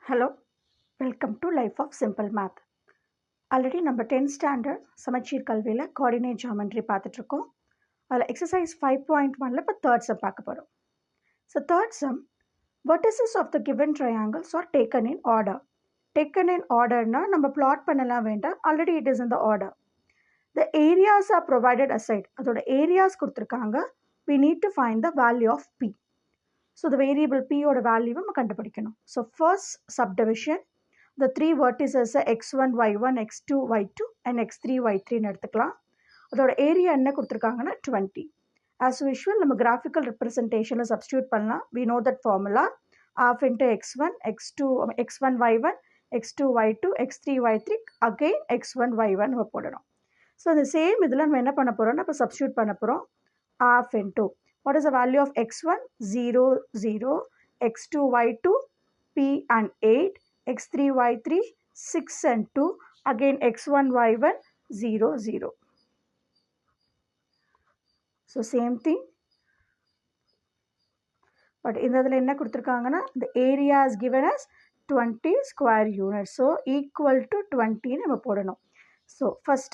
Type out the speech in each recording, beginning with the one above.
Hello, welcome to Life of Simple Math. Already நம்ம 10th standard சமச்சீர் கல்வியில் coordinate geometry பார்த்துட்ருக்கோம். அதில் எக்ஸசைஸ் 5.1ல் இப்போ தேர்ட் சம் பார்க்க போகிறோம். So third sum, vertices of the given triangles are taken in order. Taken in orderனா நம்ம plot பண்ணலாம் வேண்டாம், already it is in the order. The areas are provided aside. அதோட areas கொடுத்துருக்காங்க. We need to find the value of P. So the variable P ஓட value நம்ம கண்டுபிடிக்கணும். So first subdivision, the three vertices x1, y1, x2, y2 and x3, y3 எடுத்துக்கலாம். அதோட area என்ன கொடுத்துருக்காங்கன்னா 20. As usual நம்ம graphical representationல substitute பண்ணலாம். We know that formula half into x1, x2, x1, y1, x2, y2, x3, y3 again x1, y1 நம்ம போடணும். So இந்த same இதில் நம்ம என்ன பண்ண போகிறோம்னா இப்போ சப்ஸ்டியூட் பண்ண போகிறோம். half into what is the value of x1? 0, 0, x2, y2, p and 8, x3, y3, 6 and 2, again x1, y1, 0, 0. So same thing. But in the என்ன கொடுத்துருக்காங்கன்னா the area is given as 20 square units. So equal to 20 நம்ம போடணும். So first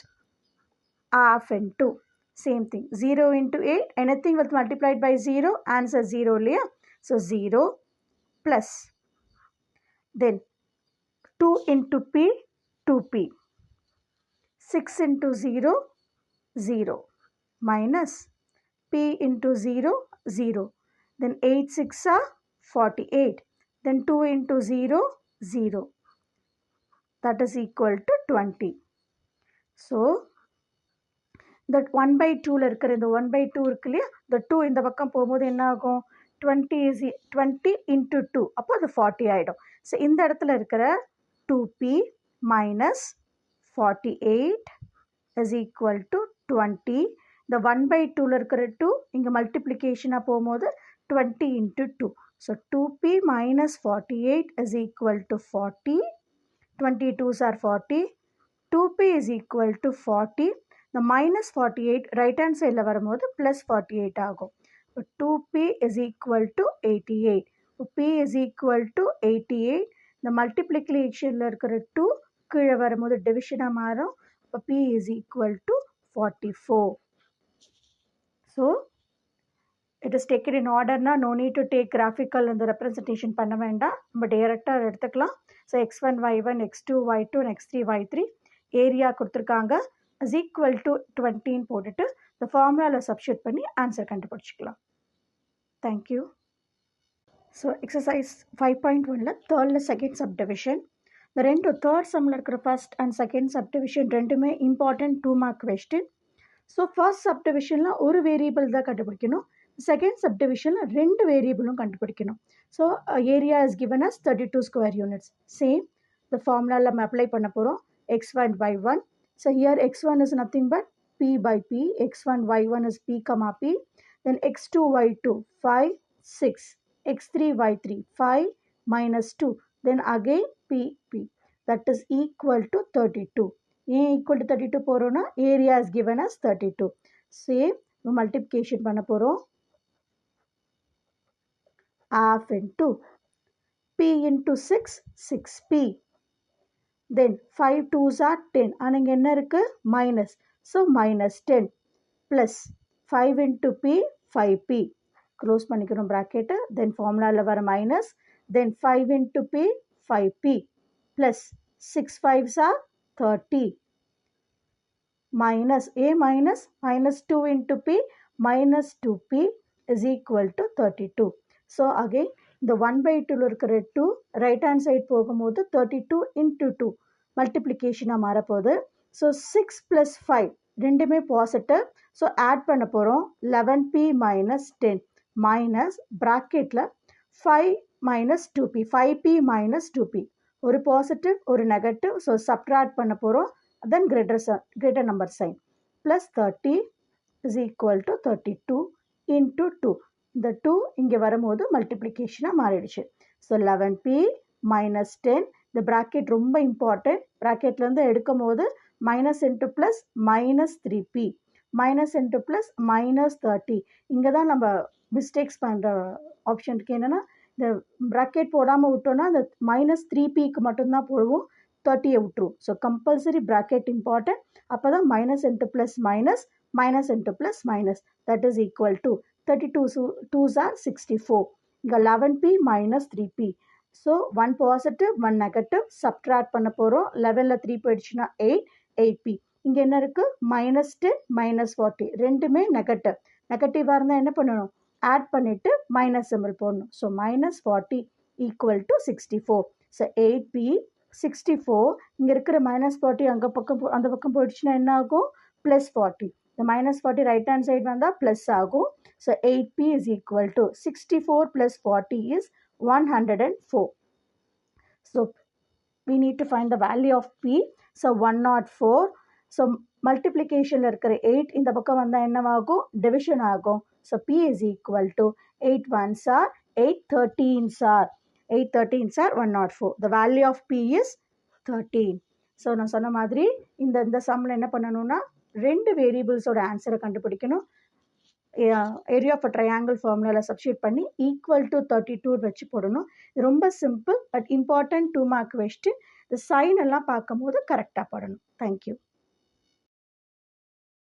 half into same thing 0 into 8, anything with multiplied by 0, answer 0 இல்லையா? So 0 plus then 2 into p, 2p, 6 into 0, 0, minus p into 0, 0, then 8 6 are 48, then 2 into 0, 0, that is equal to 20. So that 1 by 2ல இருக்கிற இந்த 1 by 2 இருக்கு இல்லையா, the 2 இந்த பக்கம் போகும்போது என்ன ஆகும்? 20 into 2, அப்போ அது 40 ஆகிடும். ஸோ இந்த இடத்துல இருக்கிற 2p minus 48 is equal to 20. இந்த 1 by 2ல இருக்கிற 2 இங்கே மல்டிப்ளிகேஷனாக போகும்போது 20 into 2. So 2p minus 48 is equal to 40. 22s are 40. 2p is equal to 40. The minus 48 right hand side வரும்போது plus 48 ஆகும். 2p is equal to 88. p is equal to 88. The multiplication இருக்கிற 2 கீழே வரும்போது division மாறும். p is equal to 44. So it is taken in order na, no need to take graphical and the representation பண்ண வேண்டாம், நம்ம டைரக்டாக எடுத்துக்கலாம். So x1, y1, x2, y2 and x3, y3 area கொடுத்துருக்காங்க is equal to 20 போட்டுட்டு the formula substitute பண்ணி answer கண்டுபிடிச்சிக்கலாம். Thank you. So exercise 5.1ல தேர்டில் செகண்ட் சப்டிவிஷன். இந்த ரெண்டு தேர்ட் சம்மில் இருக்கிற ஃபர்ஸ்ட் அண்ட் செகண்ட் சப்டிவிஷன் ரெண்டுமே important 2 mark question. So first சப்டிவிஷனில் ஒரு வேரியபிள் தான் கண்டுபிடிக்கணும், செகண்ட் சப்டிவிஷனில் ரெண்டு வேரியபிளும் கண்டுபிடிக்கணும். So area is given as 32 square units. Same இந்த ஃபார்முலாவில் நம்ம அப்ளை பண்ண போகிறோம். x1 y1. So here x1 is nothing but p by p, x1 y1 is p comma p, then x2 y2 5 6, x3 y3 5 minus 2, then again p p, that is equal to 32. ஏன் equal to 32 போகிறோன்னா area is given as 32. Same multiplication பண்ண போகிறோம். half into p into 6, 6p, then 5 2s are 10, and இங்கே என்ன இருக்குது? Minus. So minus 10 plus 5 into p, 5p, close பண்ணிக்கிறோம் bracket. தென் ஃபார்முலாவில் வர minus, then 5 into p, 5p, plus 6 5s are 30, minus minus minus 2 into p, minus 2p is equal to 32. So again இந்த 1 by 2ல இருக்கிற 2 right hand side போகும்போது 32 into 2 மல்டிப்ளிகேஷனாக மாறப்போகுது. So 6 + 5 ரெண்டுமே positive. So add பண்ண போகிறோம் 11p minus 10 மைனஸ் ப்ராக்கெட்டில் 5 minus 2p, 5p minus 2p, ஒரு positive ஒரு நெகட்டிவ். ஸோ சப்ட்ராக்ட் பண்ண போகிறோம். Then greater number sign plus 30 is equal to 32 into 2. இந்த 2 இங்கே வரும்போது மல்டிப்ளிகேஷனாக மாறிடுச்சு. ஸோ 11p minus 10, இந்த ப்ராக்கெட் ரொம்ப இம்பார்ட்டன்ட். ப்ராக்கெட்லேருந்து எடுக்கும் போது minus into plus minus 3p, minus into plus minus 30. இங்கே தான் நம்ம மிஸ்டேக்ஸ் பண்ணுற ஆப்ஷனுக்கு என்னென்னா இந்த ப்ராக்கெட் போடாமல் விட்டோன்னா அந்த -3pக்கு மட்டும்தான் போடுவோம், 30யை விட்டுருவோம். So compulsory bracket important. அப்போ தான் minus into plus minus, minus into plus minus, that is equal to 32 2s are 64. இங்கே 11p minus 3p. So 1 positive 1 negative subtract பண்ண போகிறோம். 11ல் 3 போயிடுச்சுன்னா 8p. இங்கே என்ன இருக்குது? -10 -40 ரெண்டுமே நெகட்டிவ். நெகட்டிவாக இருந்தால் என்ன பண்ணணும்? ஆட் பண்ணிவிட்டு மைனஸ் சிம்பிள் போடணும். So -40 equal to 64. So 8p 64. இங்கே இருக்கிற -40 அந்த பக்கம் போயிடுச்சுன்னா என்ன ஆகும்? +40. இந்த -40 ரைட் ஹேண்ட் சைடு வந்தால் ப்ளஸ் ஆகும். So 8p is equal to 64 plus 40 is 104. So we need to find the value of p. So 104. So multiplicationல இருக்கிற 8 இந்த பக்கம் வந்தால் என்னவாகும்? டிவிஷன் ஆகும். So p is equal to 8 1s are 8 13s are 8 13s are 104. The value of p is 13. So நான் சொன்ன மாதிரி இந்த சம்மில் என்ன பண்ணணும்னா 2 வேரியபிள்ஸோட ஆன்சரை கண்டுபிடிக்கணும். ஏரியா ஆஃப் அ ட்ரையாங்கிள் ஃபார்முலாவில் சப்ஸ்டியூட் பண்ணி ஈக்குவல் டு 32 வச்சு போடணும். ரொம்ப simple but important 2 mark question. இந்த சைன் எல்லாம் பார்க்கும்போது கரெக்டாக போடணும். தேங்க்யூ.